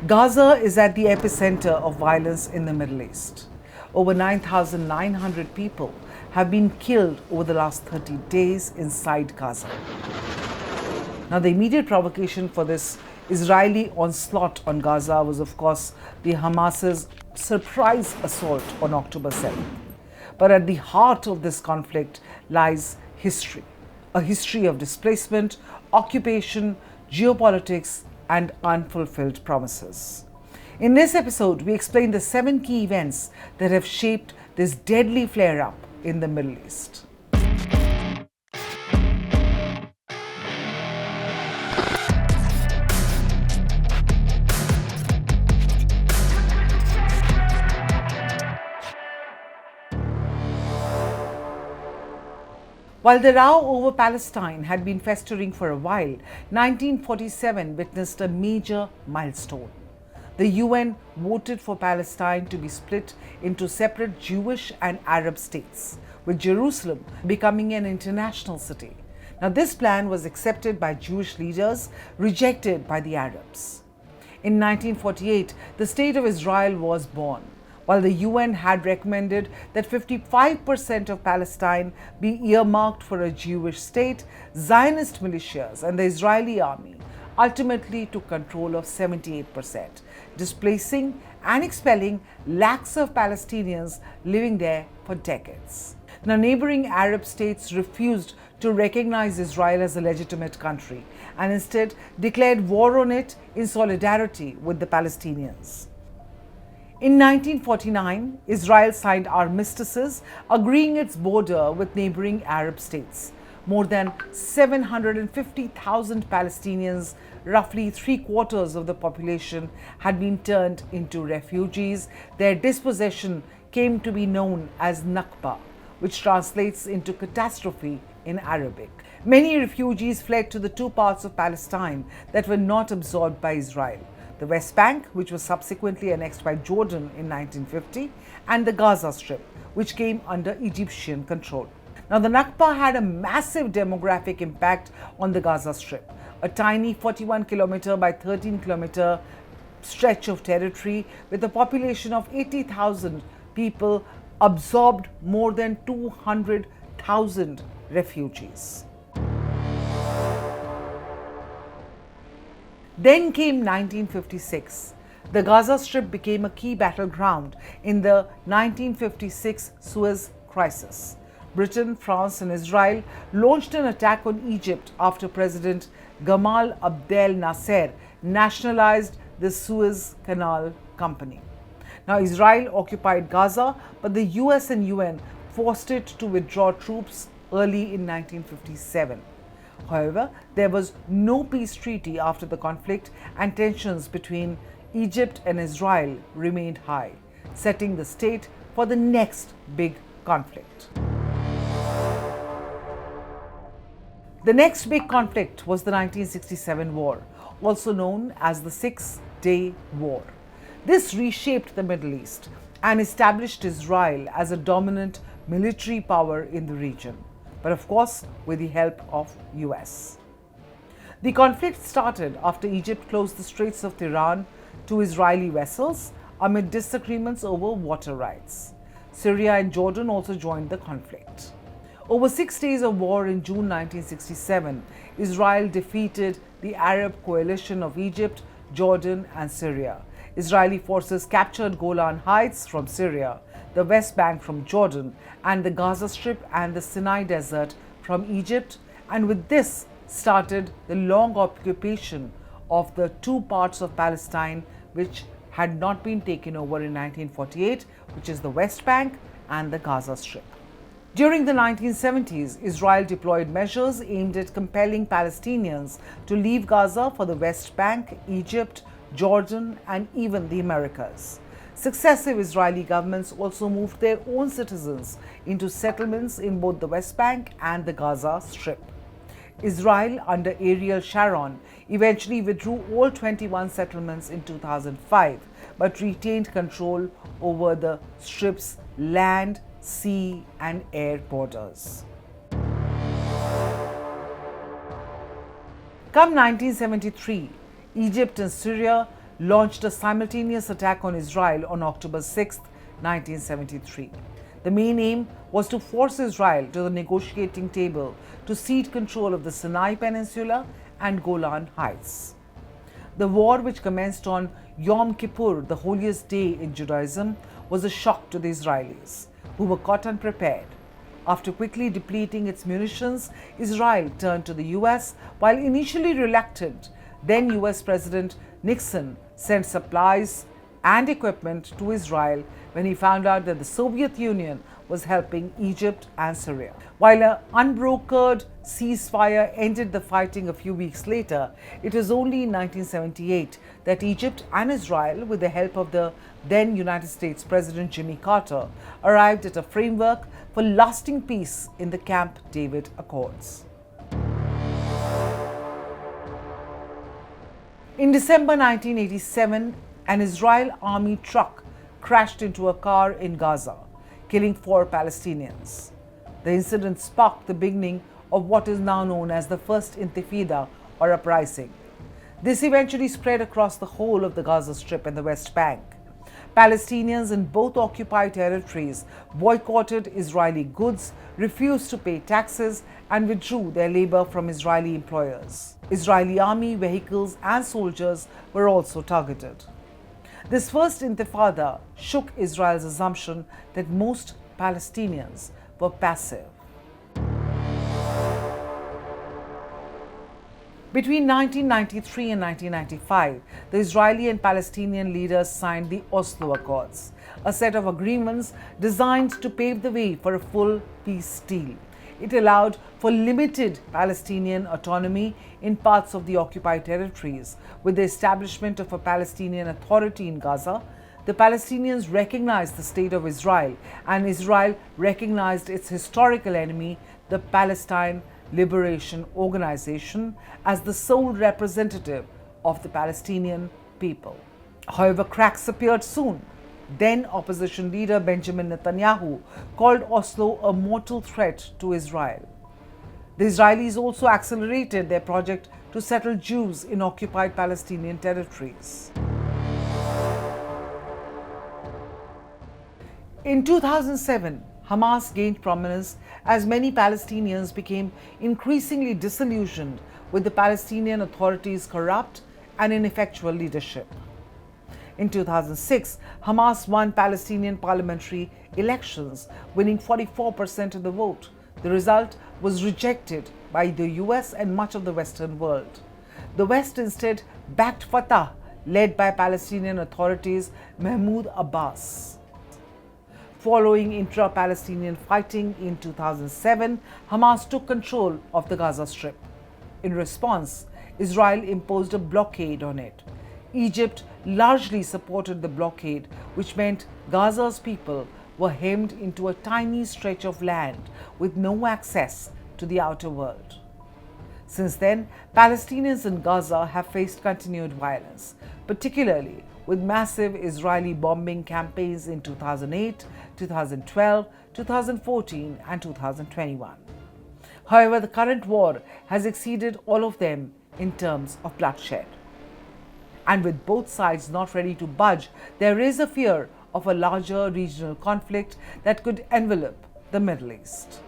Gaza is at the epicenter of violence in the Middle East. Over 9,900 people have been killed over the last 30 days inside Gaza. Now, the immediate provocation for this Israeli onslaught on Gaza was, of course, the Hamas's surprise assault on October 7th. But at the heart of this conflict lies history, a history of displacement, occupation, geopolitics, and unfulfilled promises. In this episode, we explain the 7 key events that have shaped this deadly flare-up in the Middle East. While the row over Palestine had been festering for a while, 1947 witnessed a major milestone. The UN voted for Palestine to be split into separate Jewish and Arab states, with Jerusalem becoming an international city. Now, this plan was accepted by Jewish leaders, rejected by the Arabs. In 1948, the State of Israel was born. While the UN had recommended that 55% of Palestine be earmarked for a Jewish state, Zionist militias and the Israeli army ultimately took control of 78%, displacing and expelling lakhs of Palestinians living there for decades. Now, neighboring Arab states refused to recognize Israel as a legitimate country and instead declared war on it in solidarity with the Palestinians. In 1949, Israel signed armistices, agreeing its border with neighboring Arab states. More than 750,000 Palestinians, roughly 3/4 of the population, had been turned into refugees. Their dispossession came to be known as Nakba, which translates into catastrophe in Arabic. Many refugees fled to the 2 parts of Palestine that were not absorbed by Israel: the West Bank, which was subsequently annexed by Jordan in 1950, and the Gaza Strip, which came under Egyptian control. Now, the Nakba had a massive demographic impact on the Gaza Strip, a tiny 41-kilometer by 13-kilometer stretch of territory with a population of 80,000 people, absorbed more than 200,000 refugees. Then came 1956. The Gaza Strip became a key battleground in the 1956 Suez Crisis. Britain, France, and Israel launched an attack on Egypt after President Gamal Abdel Nasser nationalized the Suez Canal Company. Now, Israel occupied Gaza, but the US and UN forced it to withdraw troops early in 1957. However, there was no peace treaty after the conflict, and tensions between Egypt and Israel remained high, setting the stage for the next big conflict. The next big conflict was the 1967 war, also known as the Six-Day War. This reshaped the Middle East and established Israel as a dominant military power in the region, but of course with the help of US. The conflict started after Egypt closed the Straits of Tiran to Israeli vessels amid disagreements over water rights. Syria and Jordan also joined the conflict. Over 6 days of war in June 1967, Israel defeated the Arab coalition of Egypt, Jordan, and Syria. Israeli forces captured Golan Heights from Syria, the West Bank from Jordan, and the Gaza Strip and the Sinai Desert from Egypt, and with this started the long occupation of the 2 parts of Palestine which had not been taken over in 1948, which is the West Bank and the Gaza Strip. During the 1970s, Israel deployed measures aimed at compelling Palestinians to leave Gaza for the West Bank, Egypt, Jordan, and even the Americas. Successive Israeli governments also moved their own citizens into settlements in both the West Bank and the Gaza Strip. Israel, under Ariel Sharon, eventually withdrew all 21 settlements in 2005, but retained control over the Strip's land, sea, and air borders. Come 1973, Egypt and Syria launched a simultaneous attack on Israel on October 6, 1973. The main aim was to force Israel to the negotiating table to cede control of the Sinai Peninsula and Golan Heights. The war, which commenced on Yom Kippur, the holiest day in Judaism, was a shock to the Israelis, who were caught unprepared. After quickly depleting its munitions, Israel turned to the US. While initially reluctant, then US President Nixon sent supplies and equipment to Israel when he found out that the Soviet Union was helping Egypt and Syria. While an unbrokered ceasefire ended the fighting a few weeks later, it was only in 1978 that Egypt and Israel, with the help of the then United States President Jimmy Carter, arrived at a framework for lasting peace in the Camp David Accords. In December 1987, an Israeli army truck crashed into a car in Gaza, killing 4 Palestinians. The incident sparked the beginning of what is now known as the First Intifada or uprising. This eventually spread across the whole of the Gaza Strip and the West Bank. Palestinians in both occupied territories boycotted Israeli goods, refused to pay taxes, and withdrew their labor from Israeli employers. Israeli army vehicles and soldiers were also targeted. This first intifada shook Israel's assumption that most Palestinians were passive. Between 1993 and 1995, the Israeli and Palestinian leaders signed the Oslo Accords, a set of agreements designed to pave the way for a full peace deal. It allowed for limited Palestinian autonomy in parts of the occupied territories. With the establishment of a Palestinian Authority in Gaza, the Palestinians recognized the State of Israel, and Israel recognized its historical enemy, the Palestine Liberation Organization, as the sole representative of the Palestinian people. However, cracks appeared soon. Then opposition leader Benjamin Netanyahu called Oslo a mortal threat to Israel. The Israelis also accelerated their project to settle Jews in occupied Palestinian territories. In 2007, Hamas gained prominence as many Palestinians became increasingly disillusioned with the Palestinian Authority's corrupt and ineffectual leadership. In 2006, Hamas won Palestinian parliamentary elections, winning 44% of the vote. The result was rejected by the US and much of the Western world. The West instead backed Fatah, led by Palestinian authorities Mahmoud Abbas. Following intra-Palestinian fighting in 2007, Hamas took control of the Gaza Strip. In response, Israel imposed a blockade on it. Egypt largely supported the blockade, which meant Gaza's people were hemmed into a tiny stretch of land with no access to the outer world. Since then, Palestinians in Gaza have faced continued violence, particularly with massive Israeli bombing campaigns in 2008, 2012, 2014, and 2021. However, the current war has exceeded all of them in terms of bloodshed. And with both sides not ready to budge, there is a fear of a larger regional conflict that could envelop the Middle East.